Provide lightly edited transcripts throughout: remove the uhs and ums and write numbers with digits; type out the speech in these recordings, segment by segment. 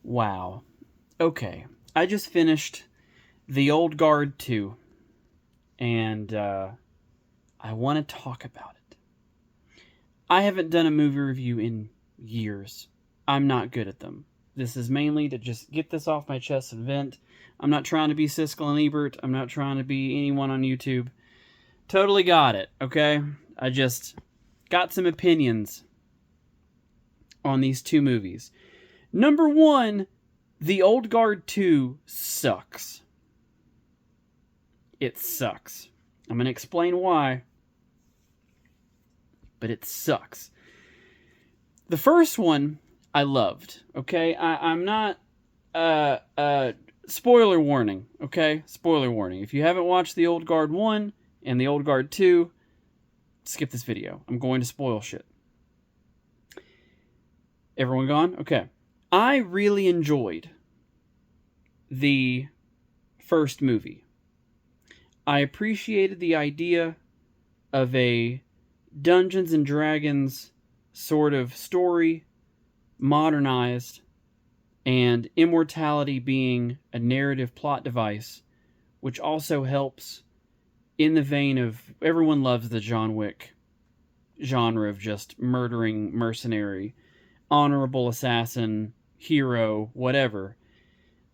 Wow. Okay. I just finished The Old Guard 2, and I want to talk about it. I haven't done a movie review in years. I'm not good at them. This is mainly to just get this off my chest and vent. I'm not trying to be Siskel and Ebert. I'm not trying to be anyone on YouTube. Totally got it, okay? I just got some opinions on these two movies. Number one, The Old Guard 2 sucks. It sucks. I'm going to explain why, but it sucks. The first one I loved, okay? I'm not... spoiler warning, okay? Spoiler warning. If you haven't watched The Old Guard 1 and The Old Guard 2, skip this video. I'm going to spoil shit. Everyone gone? Okay. I really enjoyed the first movie. I appreciated the idea of a Dungeons and Dragons sort of story, modernized, and immortality being a narrative plot device, which also helps in the vein of everyone loves the John Wick genre of just murdering mercenary, honorable assassin, hero, whatever.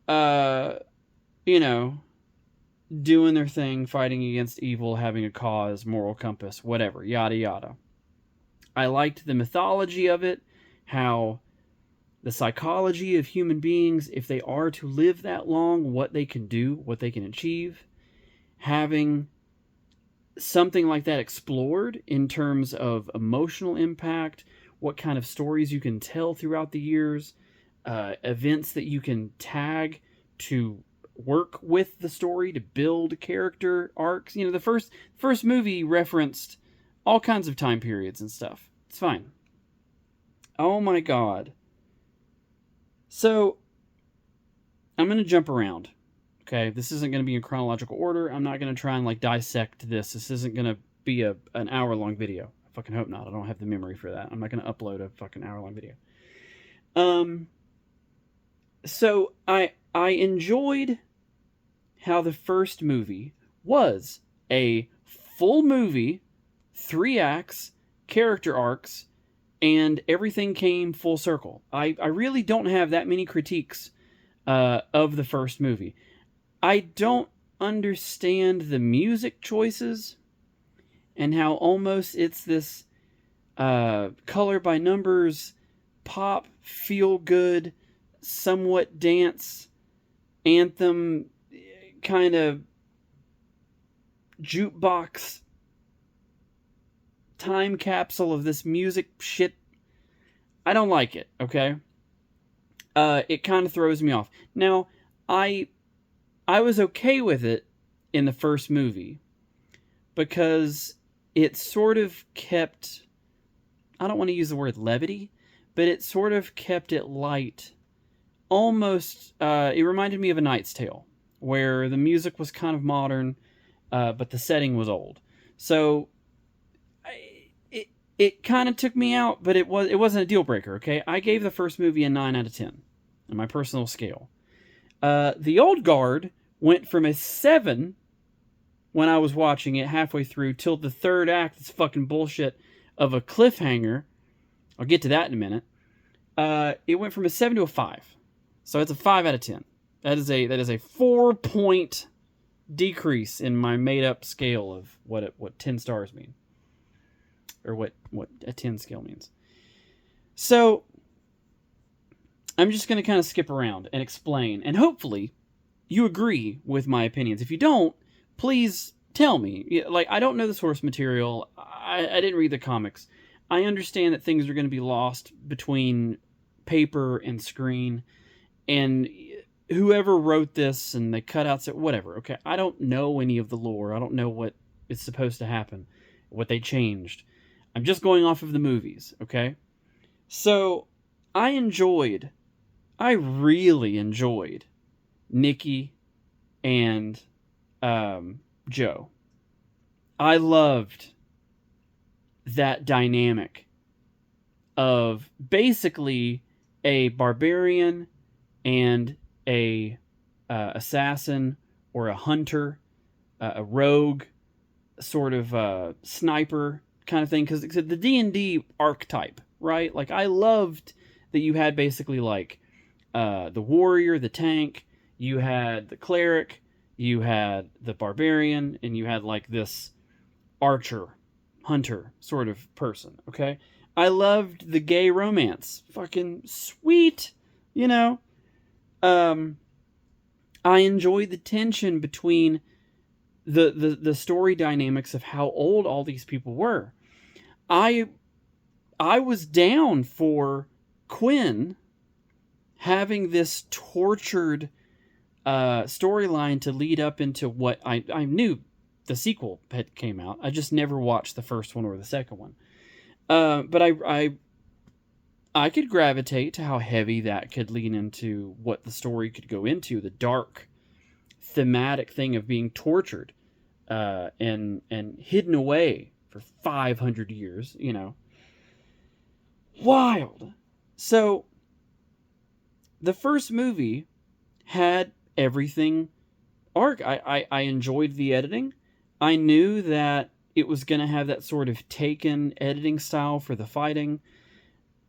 You know, doing their thing, fighting against evil, having a cause, moral compass, whatever, yada yada. I liked the mythology of it, how the psychology of human beings, if they are to live that long, what they can do, what they can achieve. Having something like that explored in terms of emotional impact, what kind of stories you can tell throughout the years, events that you can tag to work with the story to build character arcs. You know, the first movie referenced all kinds of time periods and stuff. It's fine. Oh my god. So, I'm going to jump around. Okay, this isn't going to be in chronological order. I'm not going to try and like dissect this. This isn't going to be an hour-long video. I fucking hope not. I don't have the memory for that. I'm not going to upload a fucking hour-long video. So I enjoyed how the first movie was a full movie, 3 acts, character arcs, and everything came full circle. I really don't have that many critiques of the first movie. I don't understand the music choices and how almost it's this color by numbers, pop, feel good, somewhat dance, anthem, kind of jukebox time capsule of this music shit. I don't like it, okay? It kind of throws me off. Now, I was okay with it in the first movie because it sort of kept, I don't want to use the word levity, but it sort of kept it light. Almost, it reminded me of A Knight's Tale, where the music was kind of modern, but the setting was old. So, it kind of took me out, but it wasn't a deal breaker, okay? I gave the first movie a 9 out of 10 on my personal scale. The Old Guard went from a 7 when I was watching it halfway through till the third act. It's fucking bullshit of a cliffhanger. I'll get to that in a minute. It went from a 7 to a 5. So it's a 5 out of 10. That is a 4-point decrease in my made-up scale of what 10 stars mean. Or what a 10 scale means. So, I'm just going to kind of skip around and explain. And hopefully, you agree with my opinions. If you don't, please tell me. Like, I don't know the source material. I didn't read the comics. I understand that things are going to be lost between paper and screen. And whoever wrote this and the cutouts, whatever, okay? I don't know any of the lore. I don't know what is supposed to happen, what they changed. I'm just going off of the movies, okay? So, I really enjoyed Nikki and Joe. I loved that dynamic of basically a barbarian and a assassin or a hunter, a rogue, sort of sniper kind of thing, because the D&D archetype, right? Like, I loved that you had basically like the warrior, the tank, you had the cleric, you had the barbarian, and you had like this archer, hunter sort of person, okay? I loved the gay romance. Fucking sweet, you know? Um, I enjoyed the tension between the story dynamics of how old all these people were. I I was down for Quinn having this tortured storyline to lead up into what I knew the sequel had came out. I just never watched the first one or the second one. But I could gravitate to how heavy that could lean into what the story could go into, the dark thematic thing of being tortured and hidden away for 500 years, you know. Wild. So the first movie had everything arc. I enjoyed the editing. I knew that it was going to have that sort of Taken editing style for the fighting.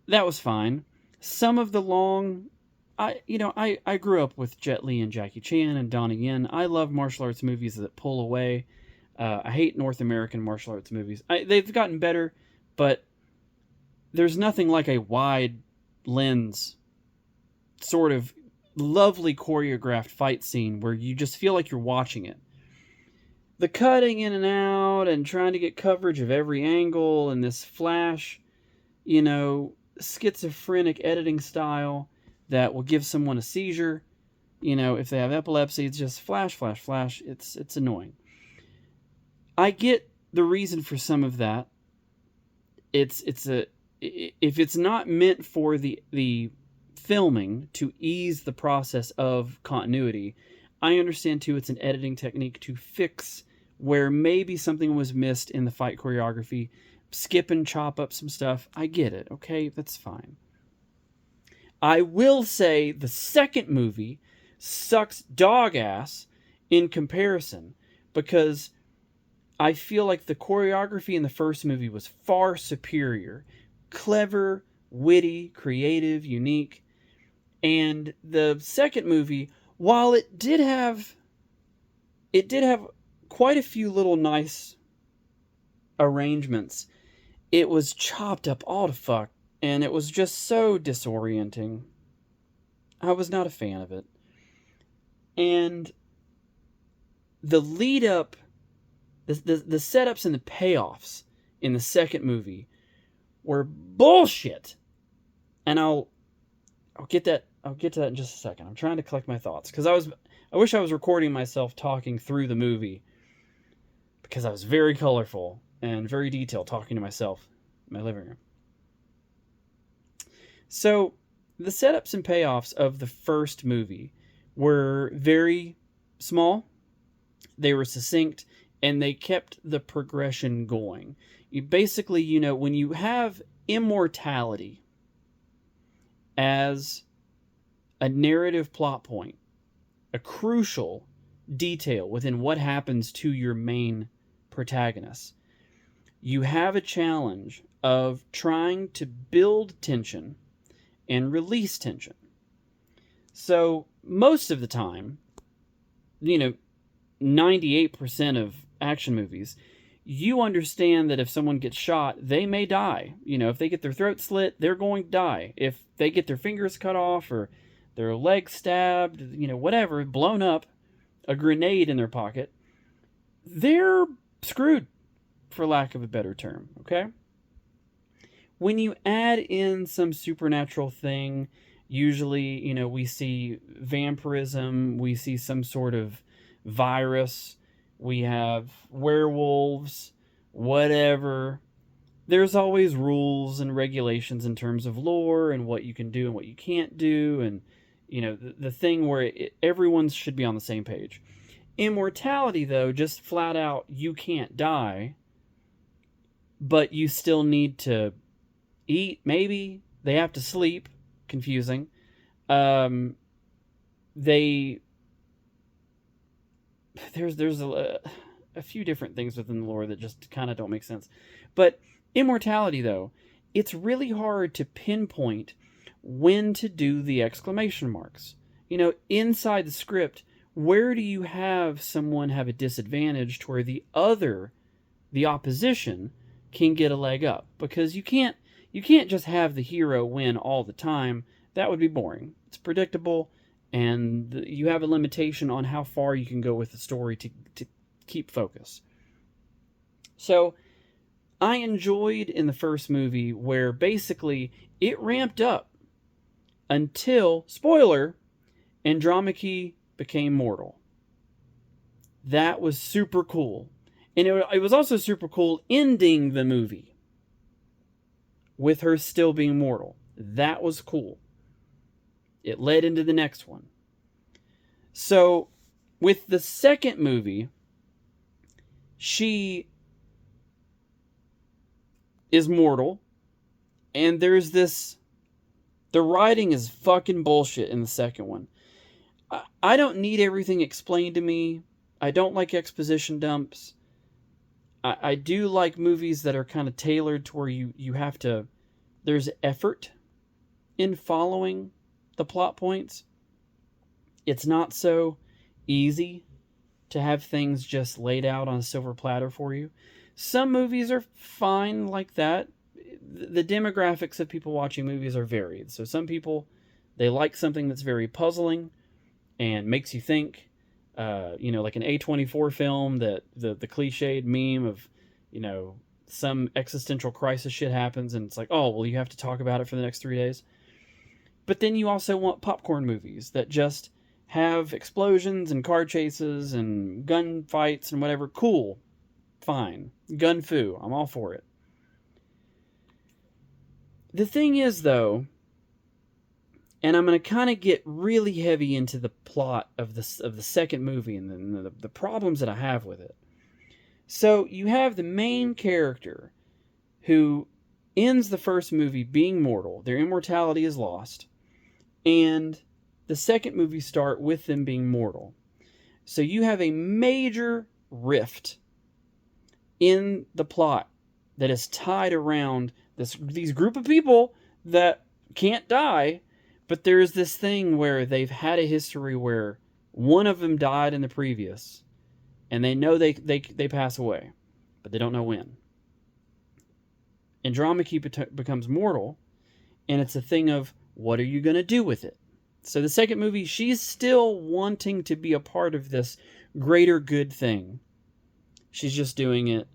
That was fine. Some of the long, I grew up with Jet Li and Jackie Chan and Donnie Yen. I love martial arts movies that pull away. I hate North American martial arts movies. They've gotten better, but there's nothing like a wide lens, sort of lovely choreographed fight scene where you just feel like you're watching it. The cutting in and out and trying to get coverage of every angle and this flash, schizophrenic editing style that will give someone a seizure. If they have epilepsy, it's just flash, flash, flash. It's annoying. I get the reason for some of that. If it's not meant for the filming to ease the process of continuity, I understand too it's an editing technique to fix where maybe something was missed in the fight choreography, skip and chop up some stuff. I get it, okay? That's fine. I will say the second movie sucks dog ass in comparison, because I feel like the choreography in the first movie was far superior. Clever, witty, creative, unique. And the second movie, while it did have quite a few little nice arrangements, it was chopped up all to fuck, and it was just so disorienting. I was not a fan of it. And the lead up, the setups and the payoffs in the second movie were bullshit. And I'll get to that in just a second. I'm trying to collect my thoughts, because I wish I was recording myself talking through the movie, because I was very colorful and very detailed talking to myself in my living room. So the setups and payoffs of the first movie were very small. They were succinct, and they kept the progression going. Basically, when you have immortality as a narrative plot point, a crucial detail within what happens to your main protagonist, you have a challenge of trying to build tension and release tension. So most of the time, 98% of action movies, you understand that if someone gets shot, they may die. If they get their throat slit, they're going to die. If they get their fingers cut off or their leg stabbed, whatever, blown up, a grenade in their pocket, they're screwed, for lack of a better term, okay? When you add in some supernatural thing, usually, we see vampirism, we see some sort of virus, we have werewolves, whatever. There's always rules and regulations in terms of lore and what you can do and what you can't do, and the thing where everyone should be on the same page. Immortality, though, just flat out, you can't die, but you still need to eat, maybe. They have to sleep. Confusing. they there's a few different things within the lore that just kind of don't make sense. But immortality, though, it's really hard to pinpoint when to do the exclamation marks. Inside the script, where do you have someone have a disadvantage to where the opposition, can get a leg up? Because you can't just have the hero win all the time. That would be boring. It's predictable, and you have a limitation on how far you can go with the story to keep focus. So I enjoyed in the first movie where basically it ramped up until, spoiler, Andromache became mortal. That was super cool. And it was also super cool ending the movie with her still being mortal. That was cool. It led into the next one. So, with the second movie, she is mortal, and there's this... The writing is fucking bullshit in the second one. I don't need everything explained to me. I don't like exposition dumps. I do like movies that are kind of tailored to where you have to... There's effort in following the plot points. It's not so easy to have things just laid out on a silver platter for you. Some movies are fine like that. The demographics of people watching movies are varied. So some people, they like something that's very puzzling and makes you think. Like an A24 film, that the cliched meme of, some existential crisis shit happens and it's like, oh, well, you have to talk about it for the next 3 days. But then you also want popcorn movies that just have explosions and car chases and gun fights and whatever. Cool. Fine. Gun fu. I'm all for it. The thing is, though, and I'm going to kind of get really heavy into the plot of the second movie and the problems that I have with it. So you have the main character who ends the first movie being mortal. Their immortality is lost. And the second movie start with them being mortal. So you have a major rift in the plot that is tied around these group of people that can't die. But there's this thing where they've had a history where one of them died in the previous, and they know they pass away, but they don't know when. Andromache becomes mortal, and it's a thing of, what are you going to do with it? So the second movie, she's still wanting to be a part of this greater good thing. She's just doing it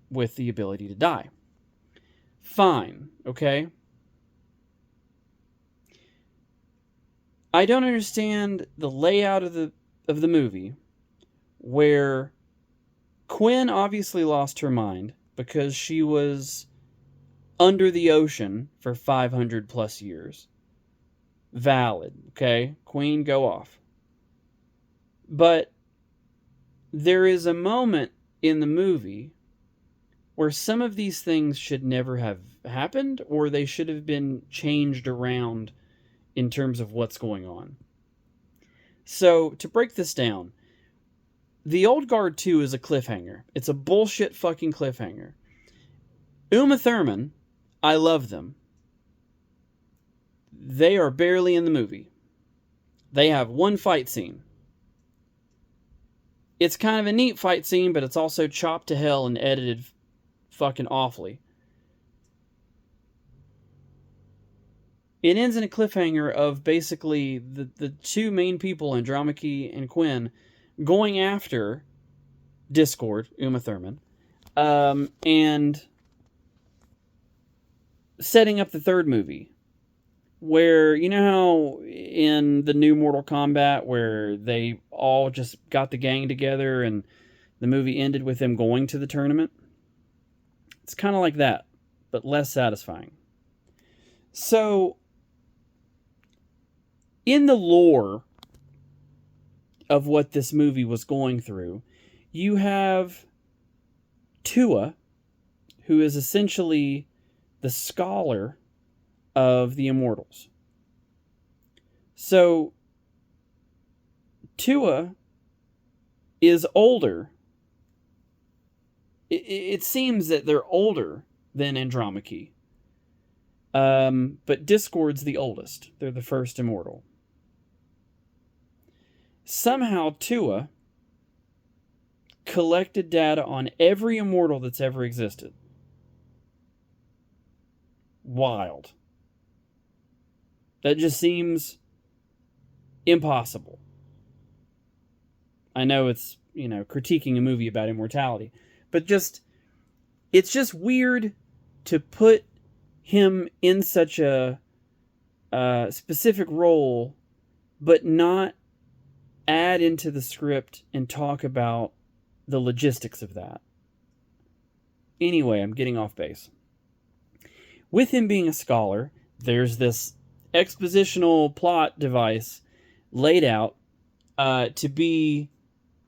with the ability to die. Fine, okay? I don't understand the layout of the movie where Quinn obviously lost her mind because she was under the ocean for 500 plus years. Valid, okay? Queen, go off. But there is a moment in the movie where some of these things should never have happened, or they should have been changed around in terms of what's going on. So, to break this down, The Old Guard 2 is a cliffhanger. It's a bullshit fucking cliffhanger. Uma Thurman, I love them. They are barely in the movie. They have one fight scene. It's kind of a neat fight scene, but it's also chopped to hell and edited fucking awfully. It ends in a cliffhanger of basically the two main people, Andromache and Quinn, going after Discord, Uma Thurman, and setting up the third movie. Where, you know how in the new Mortal Kombat where they all just got the gang together and the movie ended with them going to the tournament? It's kind of like that, but less satisfying. So, in the lore of what this movie was going through, you have Tua, who is essentially the scholar of the Immortals. So, Tua is older. It seems that they're older than Andromache. But Discord's the oldest. They're the first immortal. Somehow Tua collected data on every immortal that's ever existed. Wild. That just seems impossible. I know it's, critiquing a movie about immortality, but it's just weird to put him in such a specific role, but not add into the script and talk about the logistics of that. Anyway, I'm getting off base. With him being a scholar, there's this expositional plot device laid out to be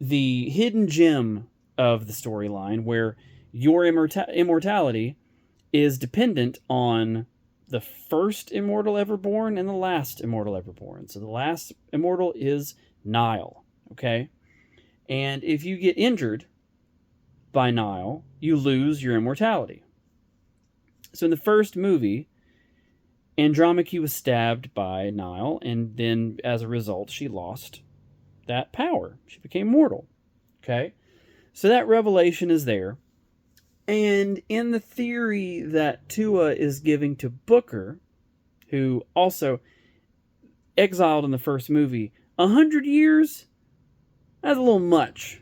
the hidden gem of the storyline, where your immortality is dependent on the first immortal ever born and the last immortal ever born. So the last immortal is Nile, okay? And if you get injured by Nile, you lose your immortality. So in the first movie, Andromache was stabbed by Nile, and then as a result, she lost that power. She became mortal, okay? So that revelation is there. And in the theory that Tua is giving to Booker, who also exiled in the first movie, 100 years? That's a little much.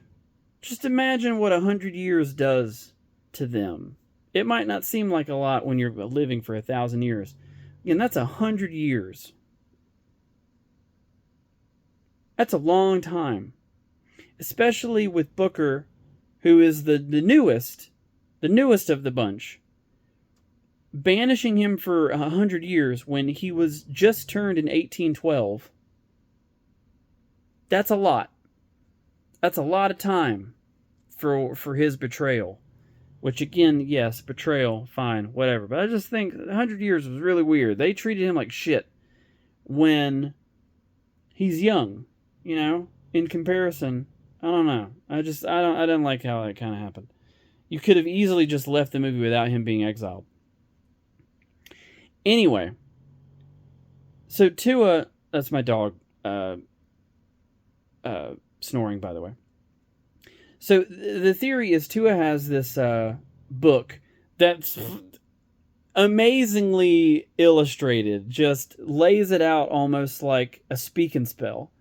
Just imagine what 100 years does to them. It might not seem like a lot when you're living for 1,000 years. Again, that's 100 years. That's a long time. Especially with Booker, who is the newest of the bunch. Banishing him for 100 years when he was just turned in 1812. That's a lot. That's a lot of time for his betrayal. Which again, yes, betrayal, fine, whatever. But I just think 100 years was really weird. They treated him like shit when he's young, in comparison. I don't know. I didn't like how that kind of happened. You could have easily just left the movie without him being exiled. Anyway, so Tua, that's my dog snoring, by the way. So the theory is Tua has this book that's amazingly illustrated, just lays it out almost like a speak and spell.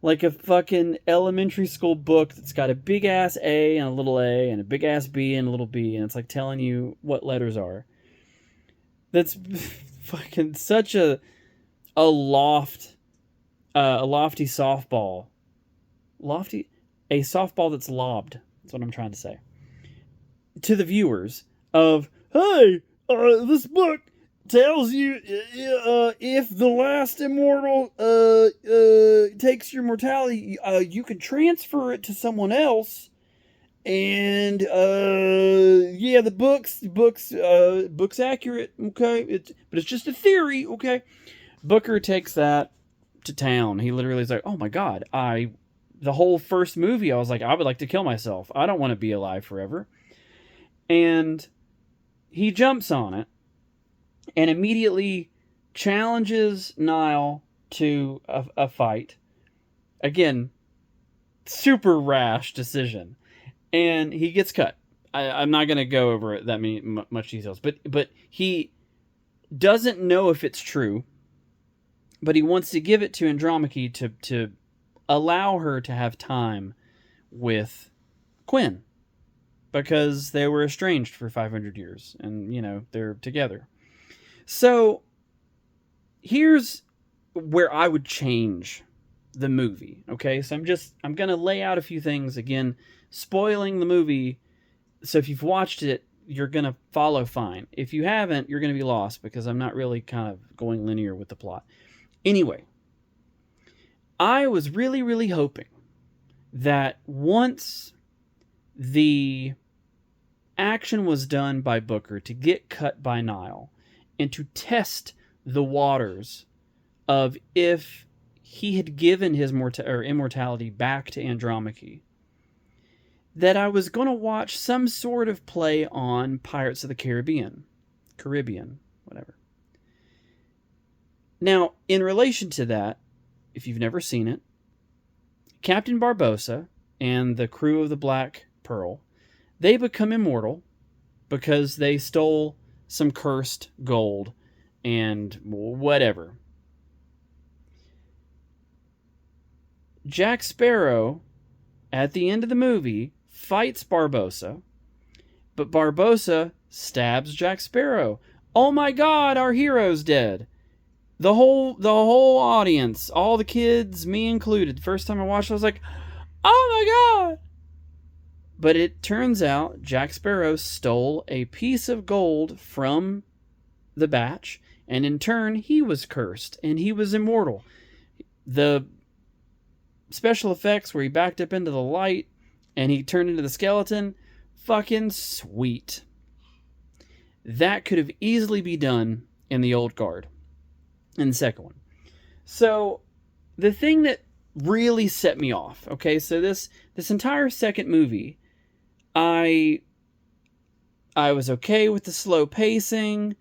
Like a fucking elementary school book that's got a big ass A and a little a and a big ass B and a little b, and it's like telling you what letters are. That's fucking such a lofty softball. A softball that's lobbed. That's what I'm trying to say. To the viewers of, hey, this book tells you if the last immortal takes your mortality, you can transfer it to someone else. And yeah, the book's accurate, okay? But it's just a theory, okay? Booker takes that to town. He literally is like, oh my god, the whole first movie I was like, I would like to kill myself. I don't want to be alive forever. And he jumps on it and immediately challenges Nile to a fight. Again, super rash decision. And he gets cut. I'm not going to go over it that much details. But he doesn't know if it's true. But he wants to give it to Andromache to allow her to have time with Quinn. Because they were estranged for 500 years. And, they're together. So, here's where I would change the movie. Okay? So I'm going to lay out a few things. Again, spoiling the movie. So if you've watched it, you're going to follow fine. If you haven't, you're going to be lost. Because I'm not really kind of going linear with the plot. Anyway. I was really, really hoping that once the action was done by Booker to get cut by Nile and to test the waters of if he had given his immortality back to Andromache, that I was going to watch some sort of play on Pirates of the Caribbean, whatever. Now, in relation to that, if you've never seen it, Captain Barbossa and the crew of the Black Pearl, they become immortal because they stole some cursed gold and whatever. Jack Sparrow, at the end of the movie, fights Barbossa, but Barbossa stabs Jack Sparrow. Oh my God, our hero's dead. The whole audience, all the kids, me included, the first time I watched it, I was like, oh my God. But it turns out Jack Sparrow stole a piece of gold from the batch, and in turn, he was cursed, and he was immortal. The special effects where he backed up into the light, and he turned into the skeleton, fucking sweet. That could have easily been done in the old guard. In the second one. So, the thing that really set me off, okay, so this entire second movie, I was okay with the slow pacing.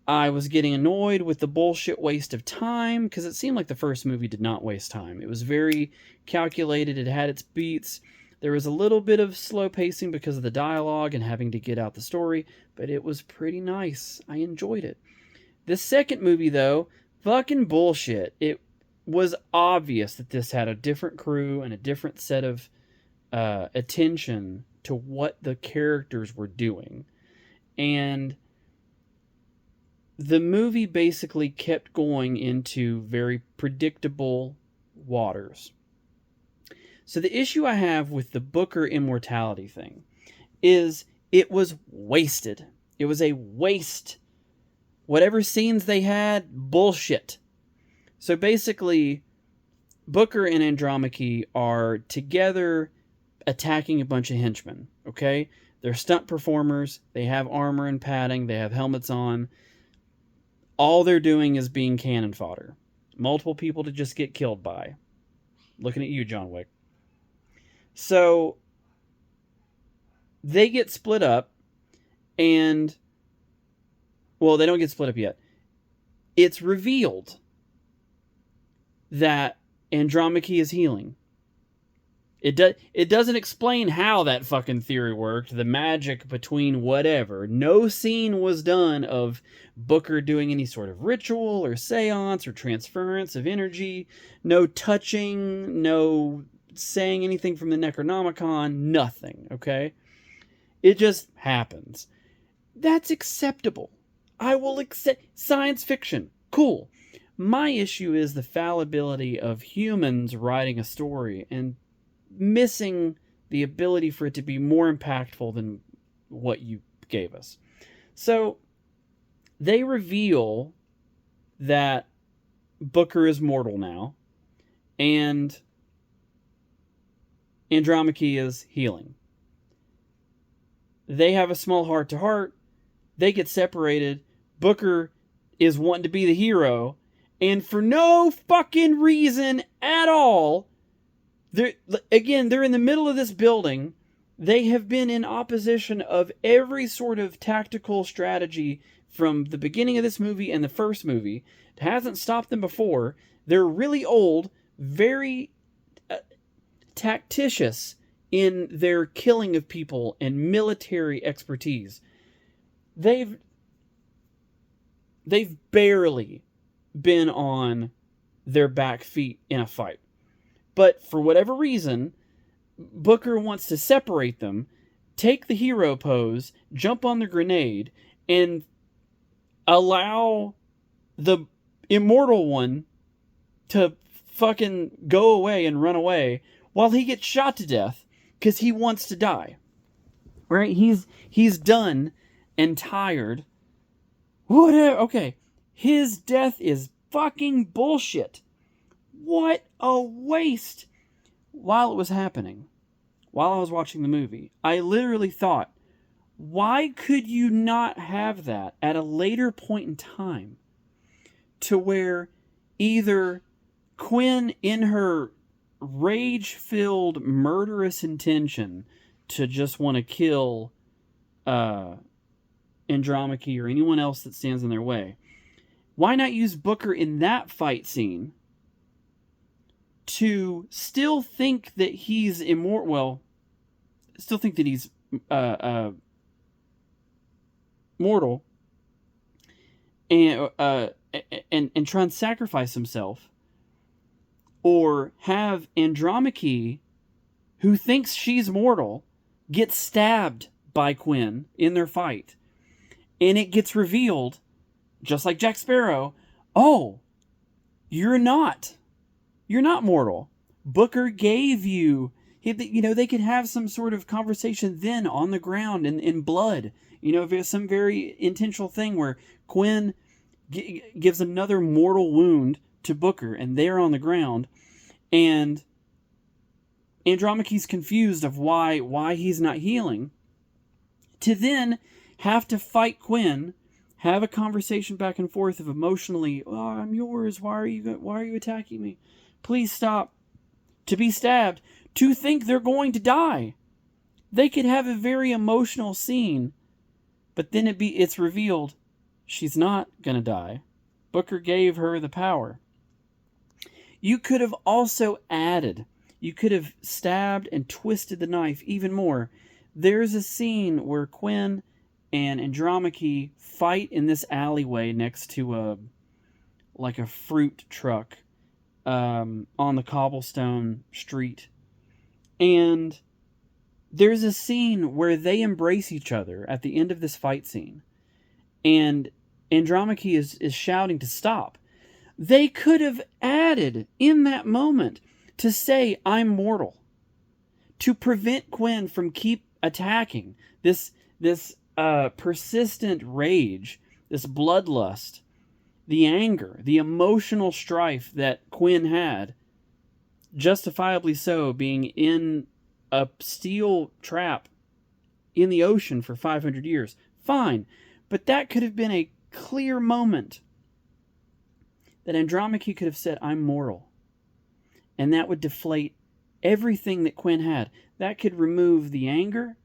I was getting annoyed with the bullshit waste of time, because it seemed like the first movie did not waste time. It was very calculated, it had its beats. There was a little bit of slow pacing because of the dialogue and having to get out the story, but it was pretty nice. I enjoyed it. The second movie, though, fucking bullshit. It was obvious that this had a different crew and a different set of attention to what the characters were doing. And the movie basically kept going into very predictable waters. So the issue I have with the Booker immortality thing is it was wasted. It was a waste. Whatever scenes they had, bullshit. So basically, Booker and Andromache are together attacking a bunch of henchmen, okay? They're stunt performers, they have armor and padding, they have helmets on. All they're doing is being cannon fodder. Multiple people to just get killed by. Looking at you, John Wick. So, they get split up, and well, they don't get split up yet. It's revealed that Andromache is healing. It doesn't explain how that fucking theory worked. The magic between whatever. No scene was done of Booker doing any sort of ritual or seance or transference of energy. No touching. No saying anything from the Necronomicon. Nothing, okay? It just happens. That's acceptable. I will accept science fiction. Cool. My issue is the fallibility of humans writing a story and missing the ability for it to be more impactful than what you gave us. So, they reveal that Booker is mortal now, and Andromache is healing. They have a small heart-to-heart. They get separated. Booker is wanting to be the hero, and for no fucking reason at all, they're in the middle of this building. They have been in opposition of every sort of tactical strategy from the beginning of this movie and the first movie. It hasn't stopped them before. They're really old, very tactitious in their killing of people and military expertise. They've barely been on their back feet in a fight. But for whatever reason, Booker wants to separate them, take the hero pose, jump on the grenade, and allow the immortal one to fucking go away and run away while he gets shot to death because he wants to die. Right? He's done and tired. Whatever. Okay. His death is fucking bullshit. What a waste. While it was happening, while I was watching the movie, I literally thought, why could you not have that at a later point in time to where either Quinn, in her rage-filled, murderous intention to just want to kill Andromache or anyone else that stands in their way, why not use Booker in that fight scene to still think that he's immortal? Well, still think that he's mortal, and try and sacrifice himself, or have Andromache, who thinks she's mortal, get stabbed by Quinn in their fight, and it gets revealed, just like Jack Sparrow, oh, you're not mortal. Booker gave you, they could have some sort of conversation then on the ground in blood. If it's some very intentional thing where Quinn gives another mortal wound to Booker and they're on the ground, and Andromache's confused of why he's not healing, to then have to fight Quinn, have a conversation back and forth of emotionally, oh, I'm yours, why are you attacking me? Please stop. To be stabbed, to think they're going to die. They could have a very emotional scene, but then it's revealed she's not going to die. Booker gave her the power. You could have also added, you could have stabbed and twisted the knife even more. There's a scene where Quinn and Andromache fight in this alleyway next to a fruit truck on the cobblestone street. And there's a scene where they embrace each other at the end of this fight scene. And Andromache is shouting to stop. They could have added in that moment to say, I'm mortal, to prevent Quinn from keep attacking. This persistent rage, this bloodlust, the anger, the emotional strife that Quinn had, justifiably so, being in a steel trap in the ocean for 500 years. Fine, but that could have been a clear moment that Andromache could have said, I'm mortal. And that would deflate everything that Quinn had. That could remove the anger.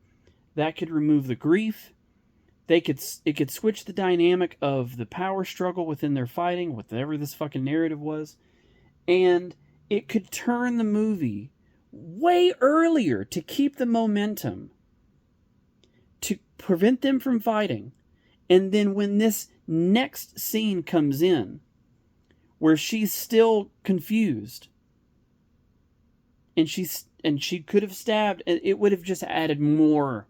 That could remove the grief. It could switch the dynamic of the power struggle within their fighting, whatever this fucking narrative was. And it could turn the movie way earlier to keep the momentum, to prevent them from fighting. And then when this next scene comes in, where she's still confused, and she could have stabbed, and it would have just added more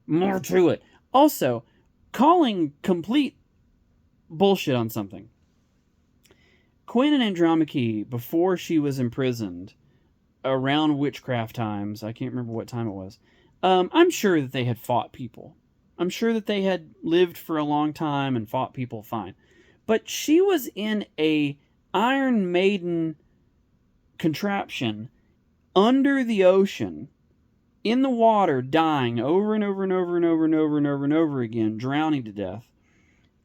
to it. Also, calling complete bullshit on something. Quinn and Andromache, before she was imprisoned, around witchcraft times, I can't remember what time it was, I'm sure that they had fought people. I'm sure that they had lived for a long time and fought people fine. But she was in a Iron Maiden contraption under the ocean, in the water, dying over and over and over and over and over and over and over again, drowning to death,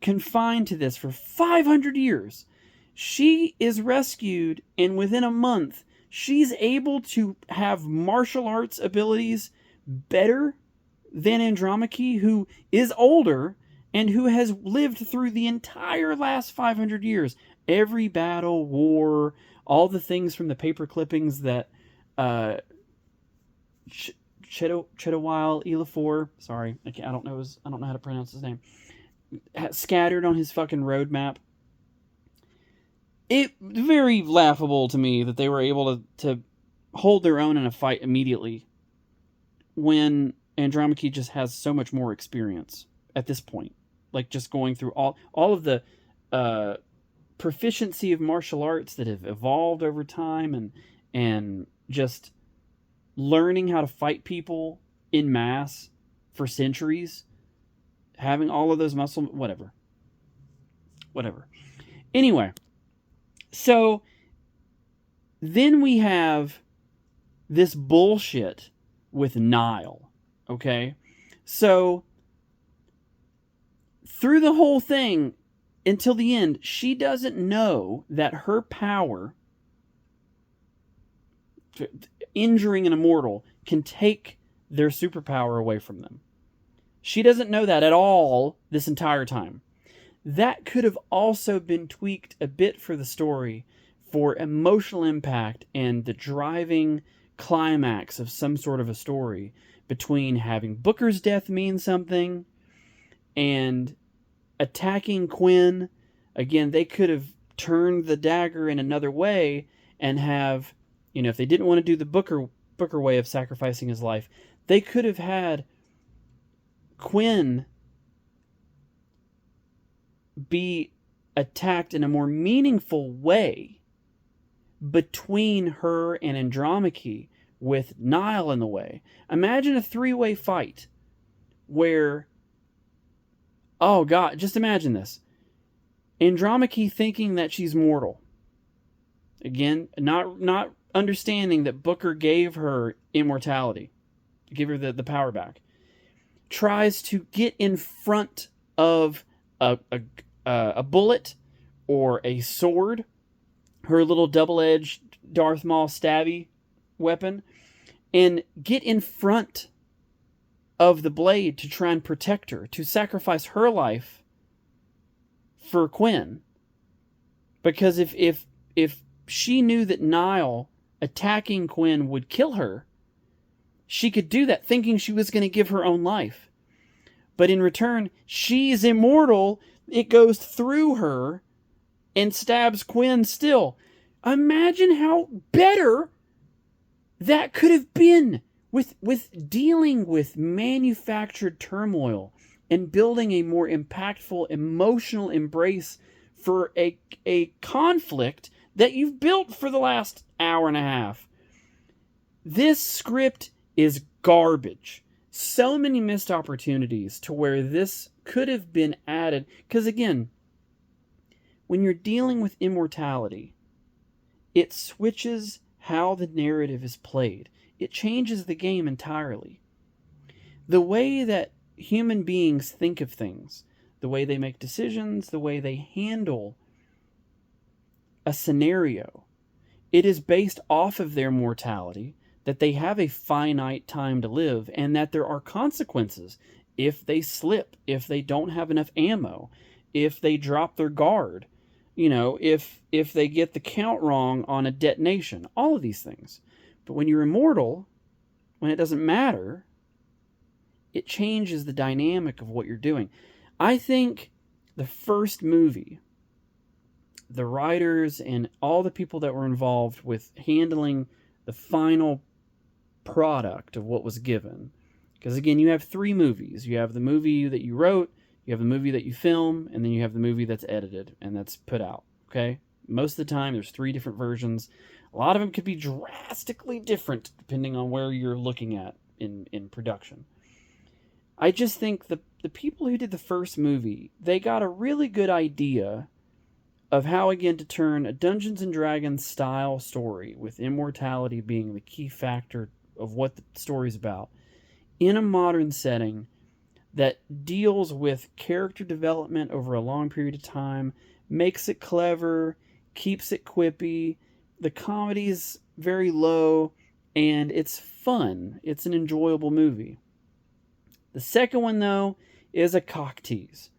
confined to this for 500 years. She is rescued, and within a month, she's able to have martial arts abilities better than Andromache, who is older and who has lived through the entire last 500 years. Every battle, war, all the things from the paper clippings that Chedawile Elafor, sorry, I don't know how to pronounce his name, scattered on his fucking roadmap. It very laughable to me that they were able to hold their own in a fight immediately when Andromache just has so much more experience at this point. Like, just going through all of the proficiency of martial arts that have evolved over time, and just learning how to fight people in mass for centuries, having all of those muscle, whatever. Anyway, so then we have this bullshit with Nile, okay? So through the whole thing, until the end, she doesn't know that her power injuring an immortal can take their superpower away from them. She doesn't know that at all this entire time. That could have also been tweaked a bit for the story for emotional impact and the driving climax of some sort of a story between having Booker's death mean something and attacking Quinn. Again, they could have turned the dagger in another way and have, if they didn't want to do the Booker way of sacrificing his life, they could have had Quinn be attacked in a more meaningful way between her and Andromache, with Nile in the way. Imagine a three-way fight where, oh God, just imagine this. Andromache thinking that she's mortal. Again, not understanding that Booker gave her immortality, gave her the power back. Tries to get in front of a bullet or a sword, her little double-edged Darth Maul stabby weapon, and get in front of the blade to try and protect her, to sacrifice her life for Quinn. Because if she knew that Nile attacking Quinn would kill her, she could do that thinking she was going to give her own life. But in return, she's immortal. It goes through her and stabs Quinn still. Imagine how better that could have been with dealing with manufactured turmoil and building a more impactful emotional embrace for a conflict that you've built for the last hour and a half. This script is garbage. So many missed opportunities to where this could have been added. Because again, when you're dealing with immortality, it switches how the narrative is played. It changes the game entirely. The way that human beings think of things, the way they make decisions, the way they handle a scenario, it is based off of their mortality, that they have a finite time to live, and that there are consequences if they slip, if they don't have enough ammo, if they drop their guard, if they get the count wrong on a detonation, all of these things. But when you're immortal, when it doesn't matter, it changes the dynamic of what you're doing. I think the first movie, the writers and all the people that were involved with handling the final product of what was given, because again, you have three movies. You have the movie that you wrote, you have the movie that you film, and then you have the movie that's edited and that's put out. Okay? Most of the time, there's three different versions. A lot of them could be drastically different depending on where you're looking at in production. I just think the people who did the first movie, they got a really good idea of how, again, to turn a Dungeons & Dragons style story, with immortality being the key factor of what the story's about, in a modern setting that deals with character development over a long period of time, makes it clever, keeps it quippy, the comedy's very low, and it's fun. It's an enjoyable movie. The second one, though, is a cock tease.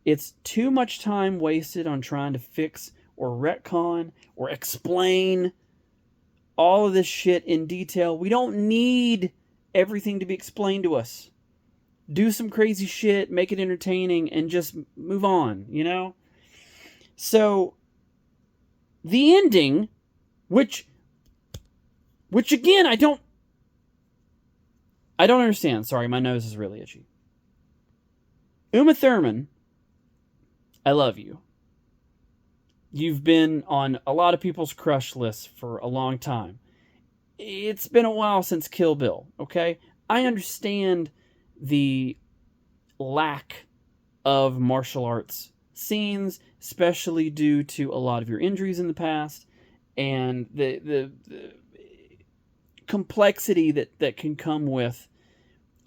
It's too much time wasted on trying to fix or retcon or explain all of this shit in detail. We don't need everything to be explained to us. Do some crazy shit, make it entertaining, and just move on, So, the ending, which again, I don't understand. Sorry, my nose is really itchy. Uma Thurman, I love you. You've been on a lot of people's crush lists for a long time. It's been a while since Kill Bill, okay? I understand the lack of martial arts scenes, especially due to a lot of your injuries in the past, and the complexity that can come with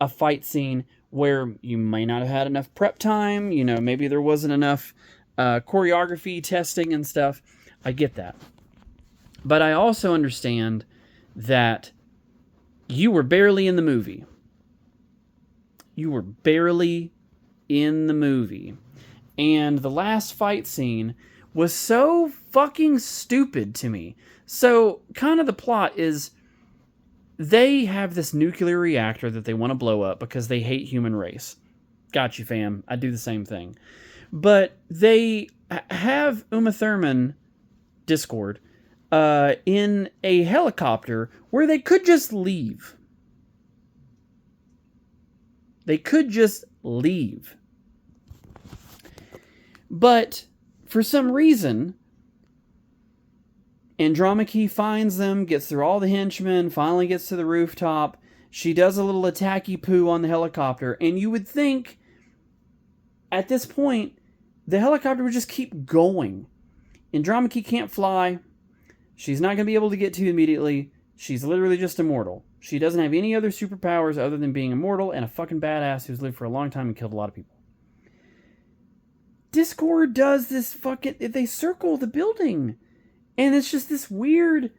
a fight scene where you may not have had enough prep time, maybe there wasn't enough choreography testing and stuff. I get that. But I also understand that you were barely in the movie. You were barely in the movie. And the last fight scene was so fucking stupid to me. So, kind of the plot is they have this nuclear reactor that they want to blow up because they hate human race. Got you, fam. I do the same thing. But they have Uma Thurman, Discord, in a helicopter where they could just leave. They could just leave. But for some reason, Andromache finds them, gets through all the henchmen, finally gets to the rooftop. She does a little attacky poo on the helicopter, and you would think at this point the helicopter would just keep going. Andromache can't fly. She's not going to be able to get to you immediately. She's literally just immortal. She doesn't have any other superpowers other than being immortal and a fucking badass who's lived for a long time and killed a lot of people. Discord does this fucking... They circle the building. And it's just this weird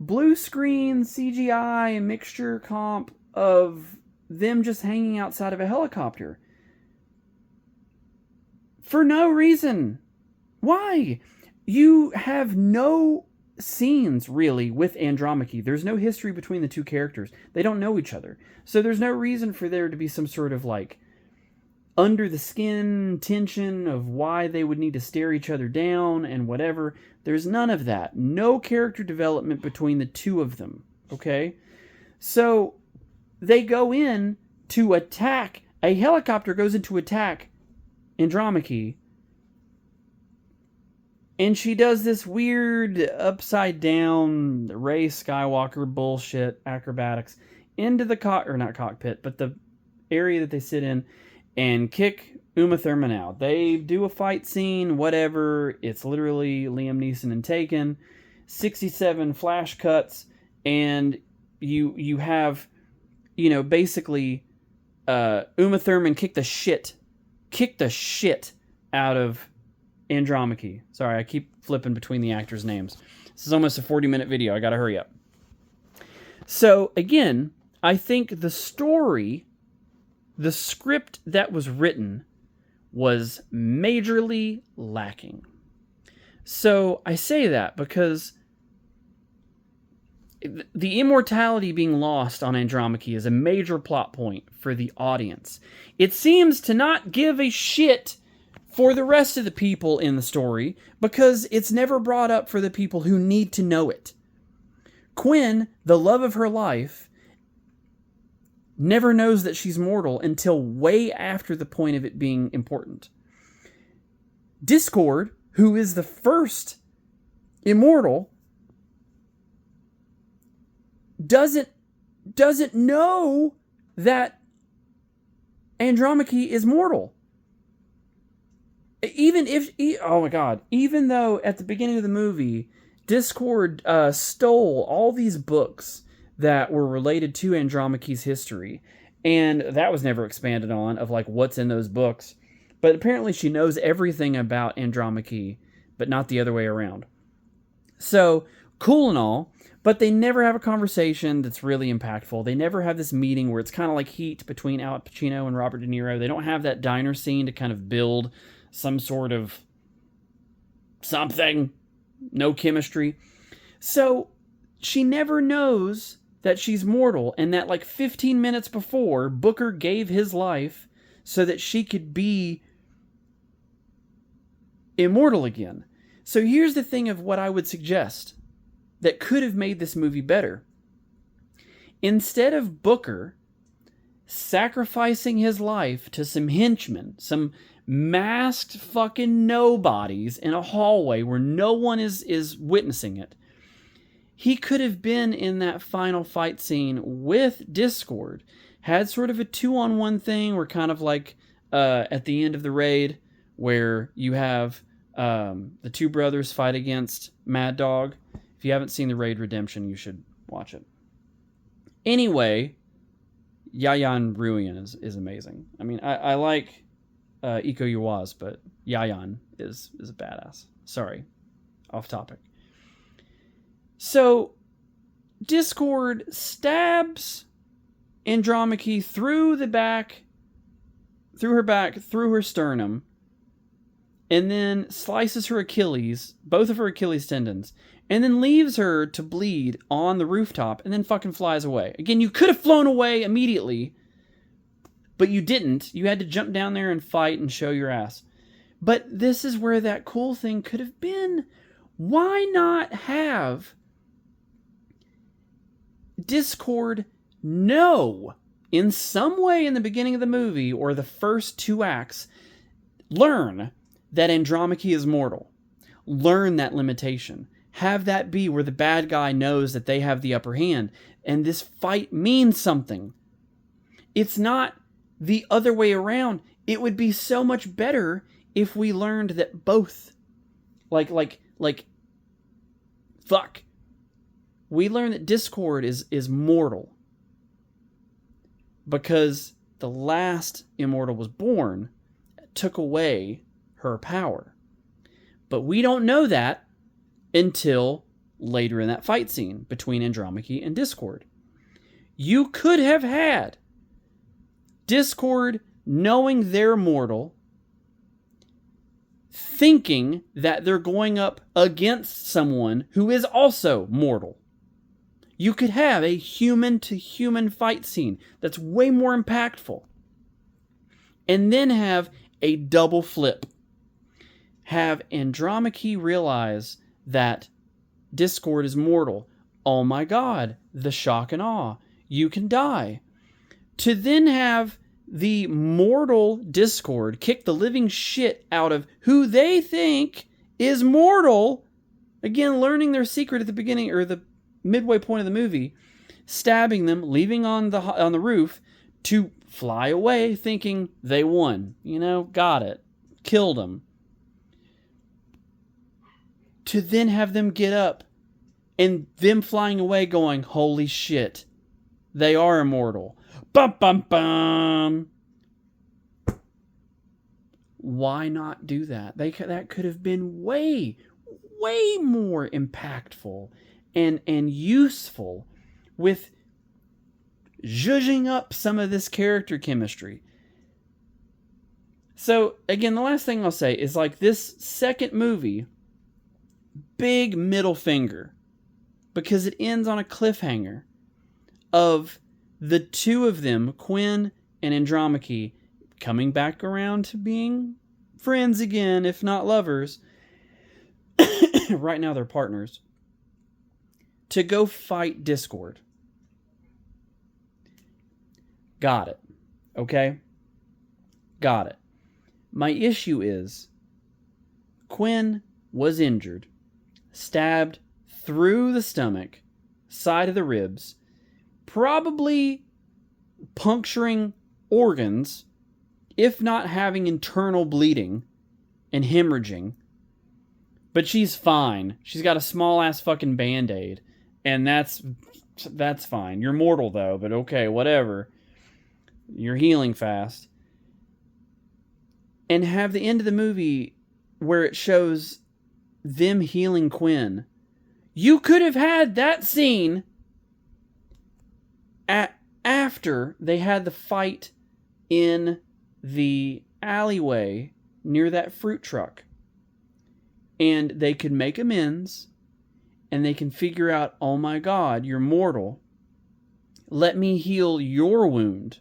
blue screen CGI mixture comp of them just hanging outside of a helicopter. For no reason. Why? You have no scenes, really, with Andromache. There's no history between the two characters. They don't know each other. So there's no reason for there to be some sort of, like, under the skin tension of why they would need to stare each other down and whatever. There's none of that. No character development between the two of them. Okay? So they go in to attack. A helicopter goes in to attack Andromache. And she does this weird upside down Rey Skywalker bullshit acrobatics into the not cockpit, but the area that they sit in, and kick Uma Thurman out. They do a fight scene, whatever. It's literally Liam Neeson and Taken. 67 flash cuts, and you have, basically Uma Thurman kick the shit out of Andromache. Sorry, I keep flipping between the actors' names. This is almost a 40-minute video. I gotta hurry up. So, again, I think the story, the script that was written, was majorly lacking. So, I say that because the immortality being lost on Andromache is a major plot point for the audience. It seems to not give a shit for the rest of the people in the story because it's never brought up for the people who need to know it. Quinn, the love of her life, never knows that she's mortal until way after the point of it being important. Discord, who is the first immortal, doesn't know that Andromache is mortal. Even though at the beginning of the movie, Discord stole all these books that were related to Andromache's history, and that was never expanded on, of like what's in those books. But apparently she knows everything about Andromache, but not the other way around. So, cool and all, but they never have a conversation that's really impactful. They never have this meeting where it's kind of like Heat between Al Pacino and Robert De Niro. They don't have that diner scene to kind of build some sort of something. No chemistry. So she never knows that she's mortal, and that like 15 minutes before, Booker gave his life so that she could be immortal again. So here's the thing of what I would suggest that could have made this movie better. Instead of Booker sacrificing his life to some henchmen, some masked fucking nobodies in a hallway where no one is witnessing it, he could have been in that final fight scene with Discord, had sort of a 2-on-1 thing where kind of like at the end of the raid where you have the two brothers fight against Mad Dog. If you haven't seen the Raid Redemption, you should watch it. Anyway, Yayan Ruyan is amazing. I mean, I like Iko Uwais, but Yayan is a badass. Sorry, off topic. So, Discord stabs Andromache through her back, through her sternum, and then slices her Achilles, both of her Achilles tendons, and then leaves her to bleed on the rooftop, and then fucking flies away. Again, you could have flown away immediately, but you didn't. You had to jump down there and fight and show your ass. But this is where that cool thing could have been. Why not have Discord know in some way in the beginning of the movie or the first 2 acts, learn that Andromache is mortal. Learn that limitation. Have that be where the bad guy knows that they have the upper hand, and this fight means something. It's not the other way around. It would be so much better if we learned that both, fuck. We learn that Discord is mortal. Because the last immortal was born, took away her power. But we don't know that until later in that fight scene between Andromache and Discord. You could have had Discord knowing they're mortal, thinking that they're going up against someone who is also mortal. You could have a human-to-human fight scene that's way more impactful. And then have a double flip. Have Andromache realize that Discord is mortal. Oh my god, the shock and awe. You can die. To then have the mortal Discord kick the living shit out of who they think is mortal. Again, learning their secret at the beginning, or the midway point of the movie, stabbing them, leaving on the roof, to fly away thinking they won. Got it. Killed them. To then have them get up and them flying away going, holy shit, they are immortal. Bum, bum, bum. Why not do that? That could have been way more impactful and useful with zhuzhing up some of this character chemistry. So, again, the last thing I'll say is, this second movie, big middle finger, because it ends on a cliffhanger of the two of them, Quinn and Andromache, coming back around to being friends again, if not lovers. Right now they're partners. To go fight Discord. Got it. Okay? Got it. My issue is, Quinn was injured, stabbed through the stomach, side of the ribs, probably puncturing organs, if not having internal bleeding and hemorrhaging. But she's fine. She's got a small-ass fucking Band-Aid. And that's fine. You're mortal, though, but okay, whatever. You're healing fast. And have the end of the movie where it shows them healing Quinn. You could have had that scene after they had the fight in the alleyway near that fruit truck. And they could make amends, and they can figure out, oh my god, you're mortal. Let me heal your wound.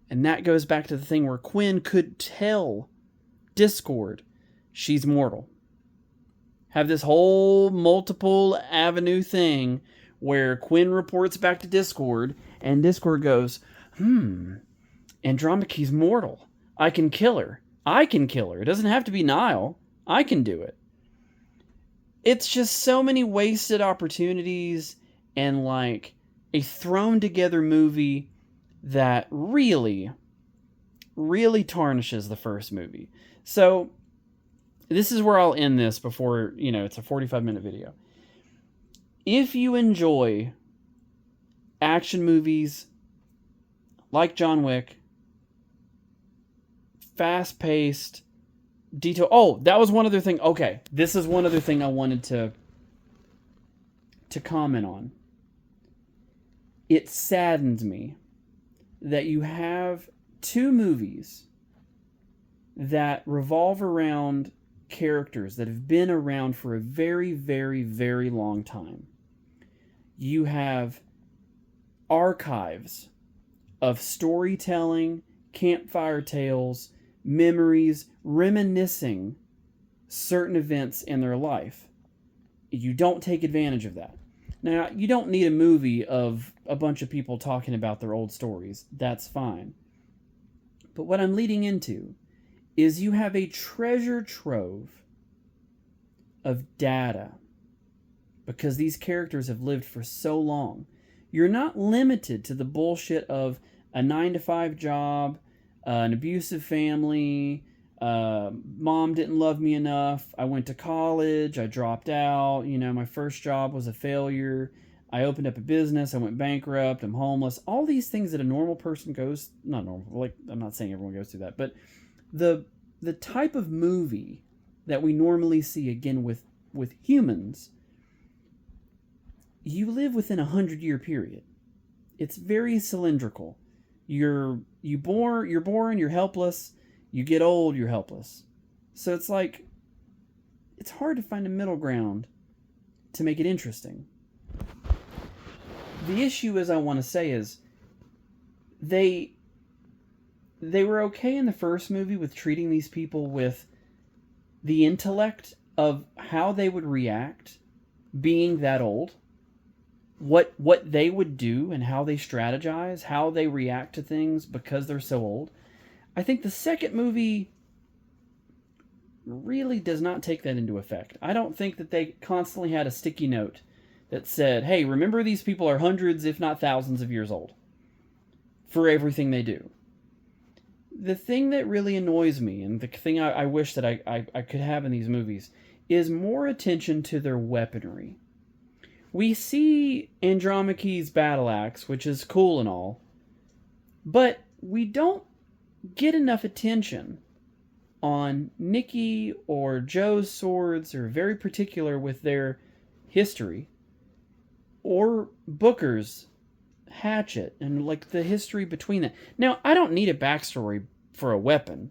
And that goes back to the thing where Quinn could tell Discord she's mortal. Have this whole multiple avenue thing where Quinn reports back to Discord, and Discord goes, Andromache's mortal. I can kill her. It doesn't have to be Nile. I can do it. It's just so many wasted opportunities and a thrown together movie that really, really tarnishes the first movie. So this is where I'll end this before, it's a 45-minute video. If you enjoy action movies like John Wick, fast-paced, detail. Oh, that was one other thing. Okay, this is one other thing I wanted to comment on. it saddens me that you have two movies that revolve around characters that have been around for a very, very, very long time. You have archives of storytelling, campfire tales, memories, reminiscing certain events in their life. You don't take advantage of that. Now, you don't need a movie of a bunch of people talking about their old stories. That's fine. But what I'm leading into is you have a treasure trove of data because these characters have lived for so long. You're not limited to the bullshit of a 9-to-5 job, an abusive family, mom didn't love me enough, I went to college, I dropped out, my first job was a failure, I opened up a business, I went bankrupt, I'm homeless. All these things that a normal person goes, not normal, like I'm not saying everyone goes through that, but the type of movie that we normally see, again, with humans, you live within a 100-year period. It's very cylindrical. You're born, you're helpless. You get old, you're helpless. So it's like, it's hard to find a middle ground to make it interesting. The issue is, I want to say, is they were okay in the first movie with treating these people with the intellect of how they would react being that old, what they would do and how they strategize, how they react to things because they're so old. I think the second movie really does not take that into effect. I don't think that they constantly had a sticky note that said, hey, remember these people are hundreds, if not thousands of years old for everything they do. The thing that really annoys me, and the thing I wish that I could have in these movies, is more attention to their weaponry. We see Andromache's battle axe, which is cool and all, but we don't get enough attention on Nikki or Joe's swords, or very particular with their history, or Booker's hatchet and like the history between that. Now, I don't need a backstory for a weapon.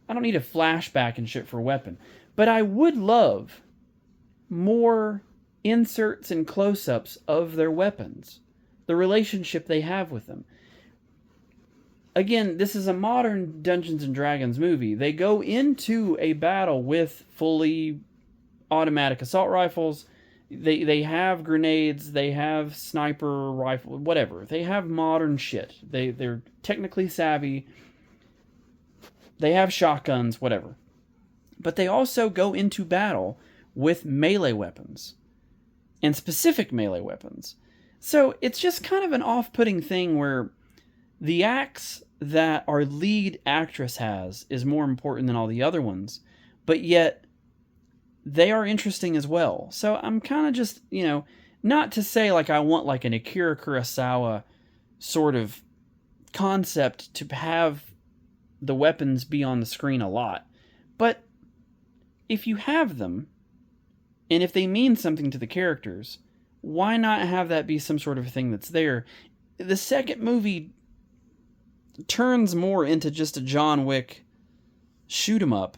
I don't need a flashback and shit for a weapon. But I would love more inserts and close-ups of their weapons, the relationship they have with them. Again, this is a modern Dungeons and Dragons movie. They go into a battle with fully automatic assault rifles. They have grenades, they have sniper rifle, whatever. They have modern shit. They're technically savvy. They have shotguns, whatever. But they also go into battle with melee weapons, and specific melee weapons. So it's just kind of an off-putting thing where the axe that our lead actress has is more important than all the other ones, but yet they are interesting as well. So I'm kind of just, not to say like I want like an Akira Kurosawa sort of concept to have the weapons be on the screen a lot, but if you have them, and if they mean something to the characters, why not have that be some sort of thing that's there? The second movie turns more into just a John Wick shoot 'em up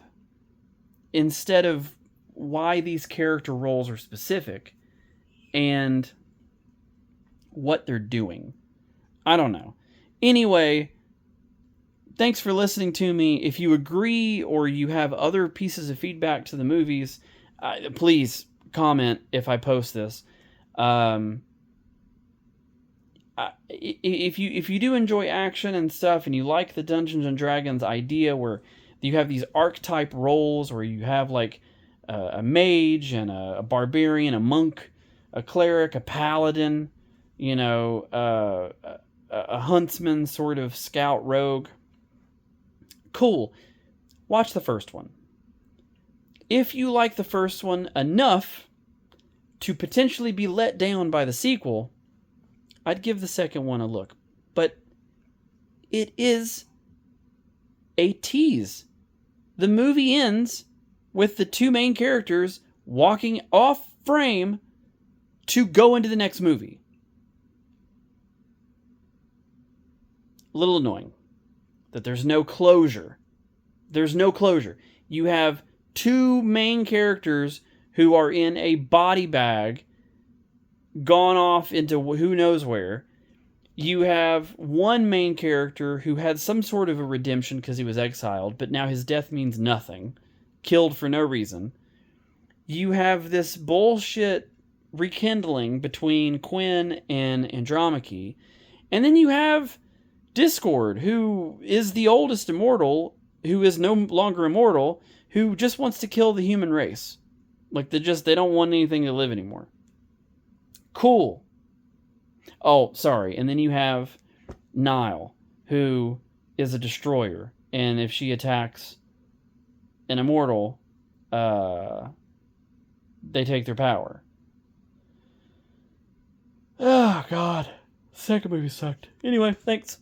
instead of why these character roles are specific and what they're doing. I don't know. Anyway, thanks for listening to me. If you agree or you have other pieces of feedback to the movies, please comment if I post this. If you do enjoy action and stuff, and you like the Dungeons and Dragons idea where you have these archetype roles, where you have like a mage and a barbarian, a monk, a cleric, a paladin, a huntsman, sort of scout rogue. Cool. Watch the first one. If you like the first one enough to potentially be let down by the sequel, I'd give the second one a look. But it is a tease. The movie ends with the two main characters walking off frame to go into the next movie. a little annoying that there's no closure. There's no closure. You have two main characters who are in a body bag, gone off into who knows where. You have one main character who had some sort of a redemption because he was exiled, but now his death means nothing. Killed for no reason. You have this bullshit rekindling between Quinn and Andromache. And then you have Discord, who is the oldest immortal, who is no longer immortal, who just wants to kill the human race. Like, they don't want anything to live anymore. Cool. Oh, sorry. And then you have Nile, who is a destroyer. And if she attacks an immortal, they take their power. Oh, God. Second movie sucked. Anyway, thanks.